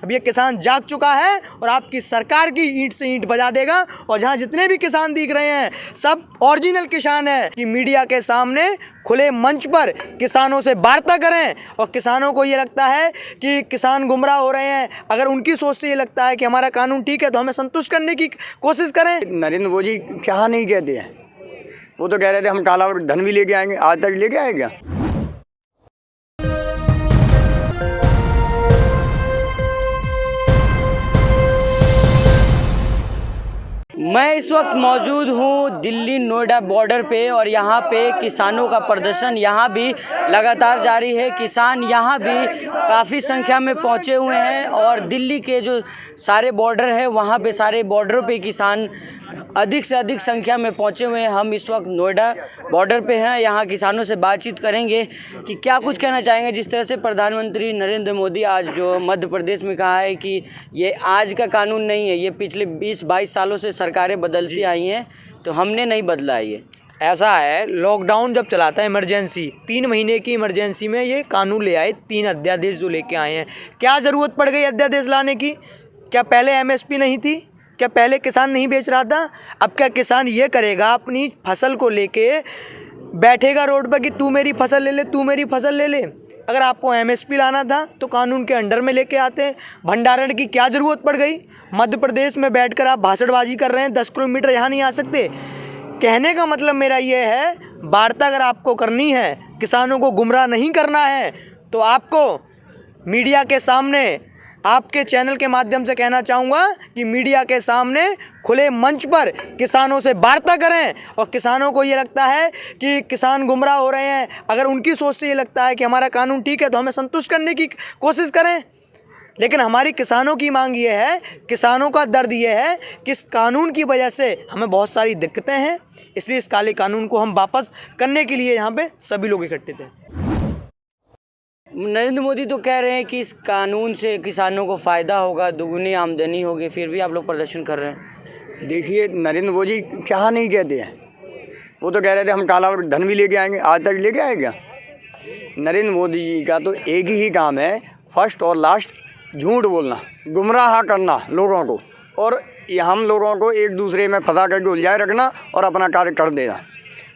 अब ये किसान जाग चुका है और आपकी सरकार की ईंट से ईंट बजा देगा। और जहाँ जितने भी किसान दिख रहे हैं सब ओरिजिनल किसान है कि मीडिया के सामने खुले मंच पर किसानों से वार्ता करें। और किसानों को ये लगता है कि किसान गुमराह हो रहे हैं, अगर उनकी सोच से ये लगता है कि हमारा कानून ठीक है तो हमें संतुष्ट करने की कोशिश करें। नरेंद्र मोदी क्या नहीं कहते हैं, वो तो कह रहे थे हम काला धन भी लेके आएंगे, आज तक लेके आए क्या? मैं इस वक्त मौजूद हूँ दिल्ली नोएडा बॉर्डर पे और यहाँ पे किसानों का प्रदर्शन यहाँ भी लगातार जारी है। किसान यहाँ भी काफ़ी संख्या में पहुँचे हुए हैं और दिल्ली के जो सारे बॉर्डर है वहाँ पे सारे बॉर्डरों पे किसान अधिक से अधिक संख्या में पहुँचे हुए हैं। हम इस वक्त नोएडा बॉर्डर पे हैं, यहाँ किसानों से बातचीत करेंगे कि क्या कुछ कहना चाहेंगे। जिस तरह से प्रधानमंत्री नरेंद्र मोदी आज जो मध्य प्रदेश में कहा है कि ये आज का कानून नहीं है, ये पिछले 20-22 सालों से सरकारें बदलती आई हैं तो हमने नहीं बदला है। ये ऐसा है, लॉकडाउन जब चलाता है इमरजेंसी, 3 महीने की इमरजेंसी में ये कानून ले आए, 3 अध्यादेश जो लेके आए हैं। क्या ज़रूरत पड़ गई अध्यादेश लाने की? क्या पहले एमएसपी नहीं थी? क्या पहले किसान नहीं बेच रहा था? अब क्या किसान ये करेगा, अपनी फसल को लेके बैठेगा रोड पर कि तू मेरी फसल ले ले, तू मेरी फसल ले ले? अगर आपको एमएसपी लाना था तो कानून के अंडर में लेके आते। भंडारण की क्या ज़रूरत पड़ गई? मध्य प्रदेश में बैठकर आप भाषणबाजी कर रहे हैं, 10 किलोमीटर यहाँ नहीं आ सकते। कहने का मतलब मेरा ये है, वार्ता अगर आपको करनी है, किसानों को गुमराह नहीं करना है, तो आपको मीडिया के सामने, आपके चैनल के माध्यम से कहना चाहूँगा कि मीडिया के सामने खुले मंच पर किसानों से वार्ता करें। और किसानों को ये लगता है कि किसान गुमराह हो रहे हैं, अगर उनकी सोच से ये लगता है कि हमारा कानून ठीक है तो हमें संतुष्ट करने की कोशिश करें। लेकिन हमारी किसानों की मांग ये है, किसानों का दर्द ये है कि इस कानून की वजह से हमें बहुत सारी दिक्कतें हैं, इसलिए इस काले कानून को हम वापस करने के लिए यहाँ पे सभी लोग इकट्ठे थे। नरेंद्र मोदी तो कह रहे हैं कि इस कानून से किसानों को फ़ायदा होगा, दुगनी आमदनी होगी, फिर भी आप लोग प्रदर्शन कर रहे हैं। देखिए, नरेंद्र मोदी क्या नहीं कहते हैं, वो तो कह रहे थे हम काला धन भी लेके आएंगे, आज तक लेके आए क्या? नरेंद्र मोदी जी का तो एक ही काम है, फर्स्ट और लास्ट झूठ बोलना, गुमराह करना लोगों को, और हम लोगों को एक दूसरे में फंसा करके उलझाए रखना और अपना कार्य कर देना।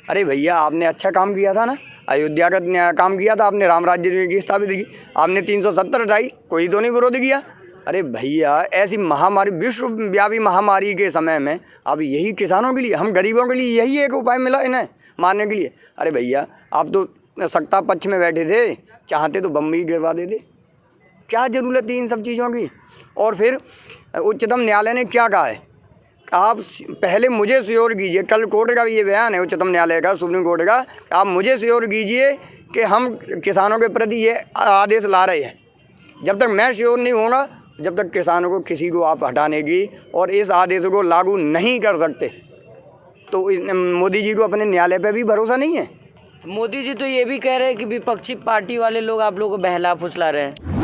अरे भैया, आपने अच्छा काम किया था ना, अयोध्या का काम किया था आपने, राम राज्य की स्थापित की, आपने 370 हटाई, कोई तो नहीं विरोध किया। अरे भैया, ऐसी महामारी, विश्वव्यापी महामारी के समय में अब यही किसानों के लिए, हम गरीबों के लिए यही एक उपाय मिला इन्हें मारने के लिए। अरे भैया, आप तो सत्ता पक्ष में बैठे थे, चाहते तो बम भी गिरवा देते, क्या ज़रूरत थी इन सब चीज़ों की? और फिर उच्चतम न्यायालय ने क्या कहा है, आप पहले मुझे श्योर कीजिए, कल कोर्ट का ये बयान है उच्चतम न्यायालय का, सुप्रीम कोर्ट का, आप मुझे श्योर कीजिए कि हम किसानों के प्रति ये आदेश ला रहे हैं। जब तक मैं श्योर नहीं होगा, जब तक किसानों को किसी को आप हटाने की और इस आदेश को लागू नहीं कर सकते, तो मोदी जी को अपने न्यायालय पर भी भरोसा नहीं है। मोदी जी तो ये भी कह रहे हैं कि विपक्षी पार्टी वाले लोग आप लोगों को बहला फुसला रहे हैं।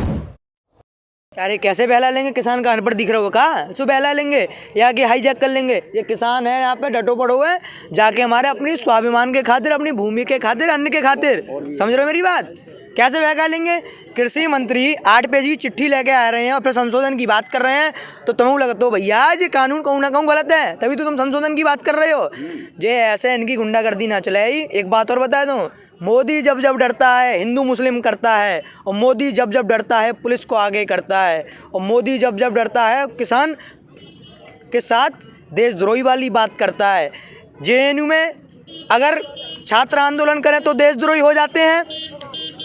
अरे कैसे बहला लेंगे? किसान का अनपढ़ दिख रहा हो का? इसको बहला लेंगे या कि हाईजैक कर लेंगे? ये किसान है, यहाँ पे डटो पड़ो है, जाके हमारे अपनी स्वाभिमान के खातिर, अपनी भूमि के खातिर, अन्न के खातिर, समझ रहे हो मेरी बात? कैसे बहला लेंगे? कृषि मंत्री 8 पेज की चिट्ठी लेके आ रहे हैं और फिर संशोधन की बात कर रहे हैं, तो तुम्हें लगता हो भैया ये कानून कहूँ ना कहूँ गलत है, तभी तो तुम संशोधन की बात कर रहे हो। जे ऐसे इनकी गुंडागर्दी ना चले। एक बात और बता दूँ, मोदी जब जब डरता है हिंदू मुस्लिम करता है, और मोदी जब जब डरता है पुलिस को आगे करता है, और मोदी जब जब डरता है किसान के साथ देशद्रोही वाली बात करता है। जेएनयू में अगर छात्र आंदोलन करें तो देशद्रोही हो जाते हैं,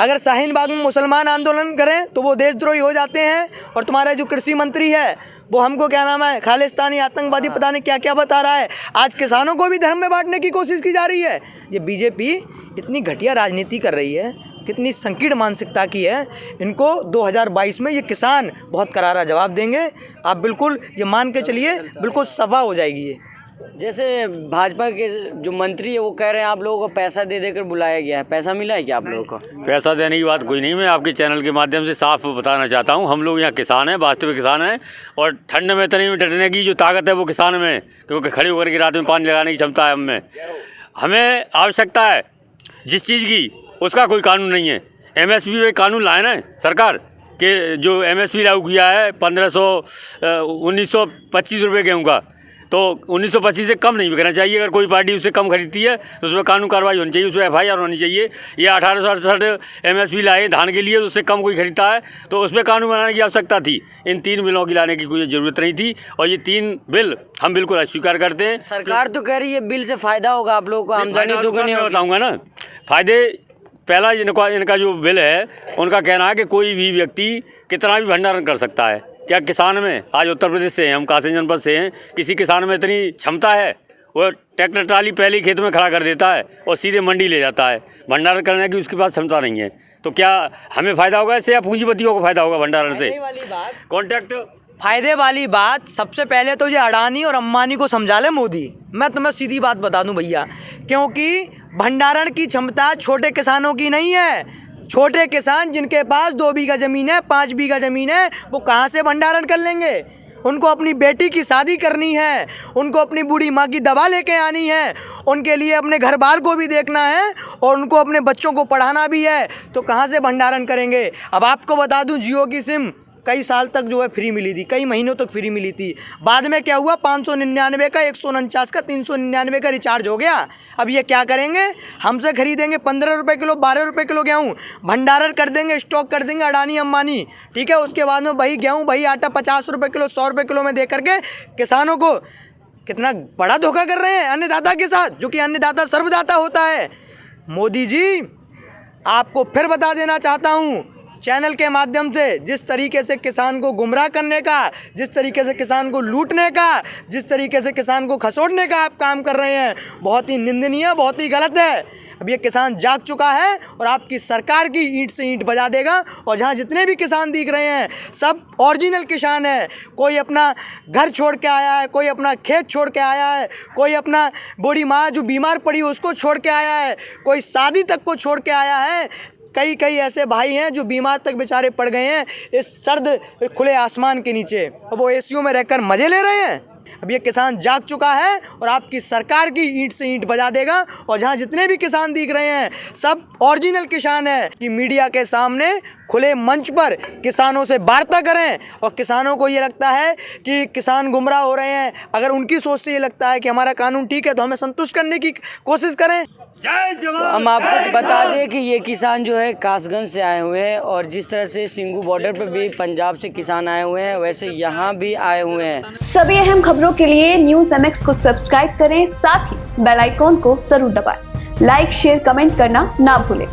अगर शाहीन बाग में मुसलमान आंदोलन करें तो वो देशद्रोही हो जाते हैं। और तुम्हारा जो कृषि मंत्री है वो हमको क्या नाम है, खालिस्तानी आतंकवादी, पता नहीं क्या क्या बता रहा है। आज किसानों को भी धर्म में बांटने की कोशिश की जा रही है। ये बीजेपी इतनी घटिया राजनीति कर रही है, कितनी संकीर्ण मानसिकता की है। इनको 2022 में ये किसान बहुत करारा जवाब देंगे। आप बिल्कुल ये मान के चलिए, बिल्कुल सफा हो जाएगी ये। जैसे भाजपा के जो मंत्री है वो कह रहे हैं आप लोगों को पैसा दे देकर बुलाया गया है, पैसा मिला है क्या आप लोगों को? पैसा देने की बात कोई नहीं, मैं आपके चैनल के माध्यम से साफ बताना चाहता हूं, हम लोग यहाँ किसान हैं, वास्तविक किसान हैं, और ठंड में तनी में डटने की जो ताकत है वो किसान में, क्योंकि खड़ी होकर के रात में पानी लगाने की क्षमता है हमें। हमें आवश्यकता है जिस चीज़ की, उसका कोई कानून नहीं है। एमएसपी पे कानून लाए ना सरकार, कि जो MSP लागू किया है 1925 रुपये गेहूँ का, तो 1925 से कम नहीं बिकना चाहिए। अगर कोई पार्टी उससे कम खरीदती है तो उसमें कानून कार्रवाई होनी चाहिए, उसमें FIR होनी चाहिए। ये 1868 MSP लाए धान के लिए, तो उससे कम कोई खरीदता है तो उस पर कानून बनाने की आवश्यकता थी। इन 3 बिलों की लाने की कोई ज़रूरत नहीं थी और ये 3 बिल हम बिल्कुल अस्वीकार करते हैं। सरकार तो कह रही है बिल से फ़ायदा होगा आप लोगों को, आमदनी दुगनी होगी। बताऊँगा ना फ़ायदे। पहला इनका जो बिल है उनका कहना है कि कोई भी व्यक्ति कितना भी भंडारण कर सकता है। क्या किसान में, आज उत्तर प्रदेश से हैं हम, काशी जनपद से हैं, किसी किसान में इतनी क्षमता है वो ट्रैक्टर ट्राली पहले ही खेत में खड़ा कर देता है और सीधे मंडी ले जाता है। भंडारण करने की उसके पास क्षमता नहीं है, तो क्या हमें फ़ायदा होगा इससे या पूंजीपतियों को फ़ायदा होगा भंडारण से? कॉन्ट्रैक्ट फायदे वाली बात सबसे पहले तो ये अडानी और अंबानी को समझा ले मोदी। मैं तुम्हें सीधी बात बता दूं भैया, क्योंकि भंडारण की क्षमता छोटे किसानों की नहीं है। छोटे किसान जिनके पास 2 बीघा ज़मीन है, 5 बीघा ज़मीन है, वो कहाँ से भंडारण कर लेंगे? उनको अपनी बेटी की शादी करनी है, उनको अपनी बूढ़ी माँ की दवा लेके आनी है, उनके लिए अपने घर बार को भी देखना है और उनको अपने बच्चों को पढ़ाना भी है, तो कहाँ से भंडारण करेंगे? अब आपको बता दूं, जियो की सिम कई साल तक जो है फ्री मिली थी, कई महीनों तक फ्री मिली थी। बाद में क्या हुआ, 599 का, 149 का, 399 का रिचार्ज हो गया। अब ये क्या करेंगे, हमसे खरीदेंगे 15 रुपये किलो, 12 रुपये किलो गेहूँ, भंडारण कर देंगे, स्टॉक कर देंगे अडानी अंबानी, ठीक है। उसके बाद में वही गेहूँ वही आटा 50 रुपये किलो, 100 रुपये किलो में दे करके किसानों को कितना बड़ा धोखा कर रहे हैं अन्नदाता के साथ, जो कि अन्नदाता सर्वदाता होता है। मोदी जी, आपको फिर बता देना चाहता हूँ चैनल के माध्यम से, जिस तरीके से किसान को गुमराह करने का, जिस तरीके से किसान को लूटने का, जिस तरीके से किसान को खसोड़ने का आप काम कर रहे हैं, बहुत ही निंदनीय, बहुत ही गलत है। अब ये किसान जाग चुका है और आपकी सरकार की ईंट से ईंट बजा देगा। और जहाँ जितने भी किसान दिख रहे हैं सब ओरिजिनल किसान है। कोई अपना घर छोड़ के आया है, कोई अपना खेत छोड़ के आया है, कोई अपना बूढ़ी माँ जो बीमार पड़ी उसको छोड़ के आया है, कोई शादी तक को छोड़ के आया है। कई ऐसे भाई हैं जो बीमार तक बेचारे पड़ गए हैं इस सर्द खुले आसमान के नीचे, अब वो एसीओ में रहकर मज़े ले रहे हैं। अब ये किसान जाग चुका है और आपकी सरकार की ईंट से ईंट बजा देगा। और जहाँ जितने भी किसान दिख रहे हैं सब ओरिजिनल किसान है कि मीडिया के सामने खुले मंच पर किसानों से वार्ता करें। और किसानों को ये लगता है कि किसान गुमराह हो रहे हैं, अगर उनकी सोच से ये लगता है कि हमारा कानून ठीक है तो हमें संतुष्ट करने की कोशिश करें। तो हम आपको बता दें कि ये किसान जो है कासगंज से आए हुए हैं और जिस तरह से सिंगू बॉर्डर पर भी पंजाब से किसान आए हुए हैं, वैसे यहाँ भी आए हुए हैं। सभी अहम खबरों के लिए न्यूज़ MX को सब्सक्राइब करें, साथ ही बेल आइकॉन को जरूर दबाएं। लाइक, शेयर, कमेंट करना ना भूलें।